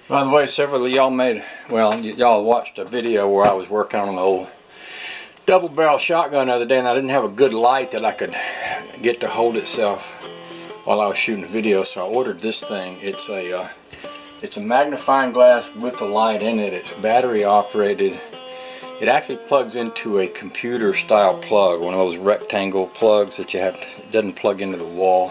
By the way, several of y'all y'all watched a video where I was working on an old double barrel shotgun the other day, and I didn't have a good light that I could get to hold itself while I was shooting the video, so I ordered this thing. It's a magnifying glass with a light in it. It's battery operated. It actually plugs into a computer style plug, one of those rectangle plugs that you have. It doesn't plug into the wall,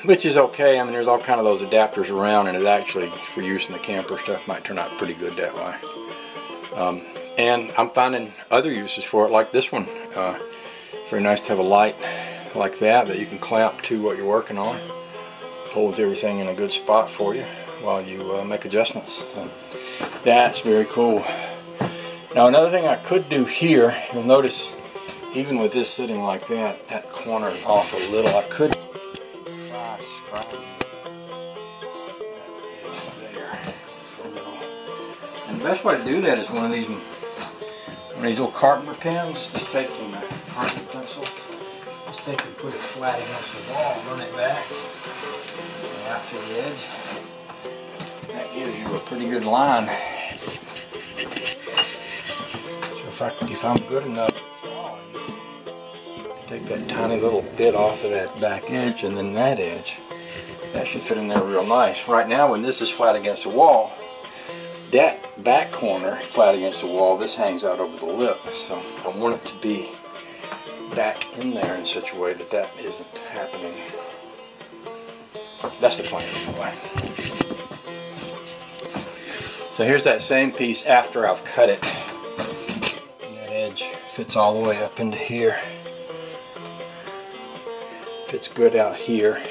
which is okay. I mean, there's all kind of those adapters around, and it actually, for use in the camper stuff, might turn out pretty good that way. And I'm finding other uses for it, like this one. Very nice to have a light like that you can clamp to what you're working on. Holds everything in a good spot for you while you make adjustments. So that's very cool. Now another thing I could do here, you'll notice even with this sitting like that, that corner is off a little. I could try scratching that there. And the best way to do that is one of these little carpenter pens. Just take them carpenter pencil. Just take and put it flat against the wall, run it back and out to the edge. That gives you a pretty good line. So if I'm good enough at sawing, take that tiny little bit off of that back edge and then that edge. That should fit in there real nice. Right now, when this is flat against the wall, that back corner flat against the wall, this hangs out over the lip. So I want it to be back in there in such a way that that isn't happening. That's the plan anyway. So here's that same piece after I've cut it. And that edge fits all the way up into here. Fits good out here.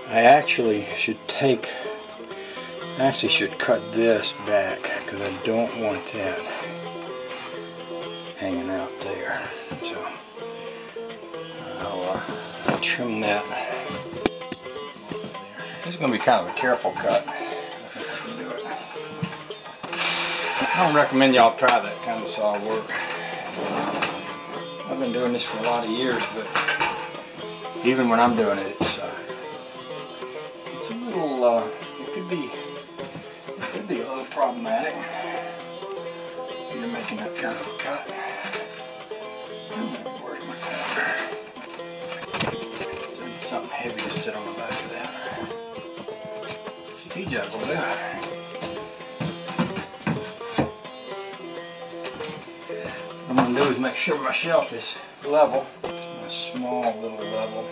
I actually should cut this back because I don't want that hanging out there. So I'll trim that off of there. This is going to be kind of a careful cut. I can do it. I don't recommend y'all try that kind of saw work. I've been doing this for a lot of years, but even when I'm doing it, it's a little, it could be a little problematic. You're making that kind of a cut. Where's my corner? Something heavy to sit on the back of that. T-jack will do. What I'm going to do is make sure my shelf is level. A small little level.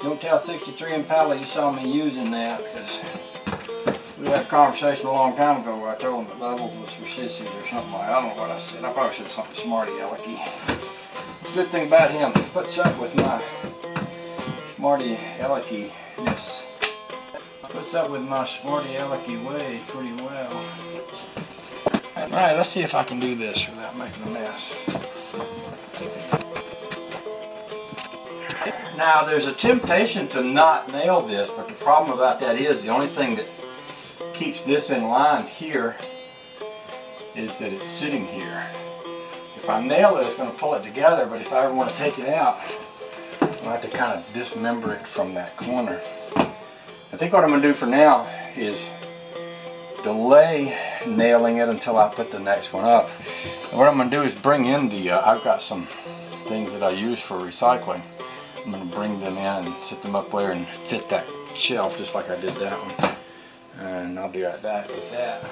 Don't tell 63 Impala you saw me using that, because we had a conversation a long time ago where I told him that levels was for sissies or something like that. I don't know what I said. I probably said something smarty alecky. The good thing about him, he puts up with my smarty alecky-ness. Puts up with my smarty alecky ways pretty well. Alright, let's see if I can do this without making a mess. Now there's a temptation to not nail this, but the problem about that is the only thing that keeps this in line here is that it's sitting here. If I nail it, it's going to pull it together, but if I ever want to take it out, I'll have to kind of dismember it from that corner. I think what I'm going to do for now is delay nailing it until I put the next one up. And what I'm going to do is bring in the, I've got some things that I use for recycling. I'm going to bring them in and sit them up there and fit that shelf just like I did that one. And I'll be right back with that.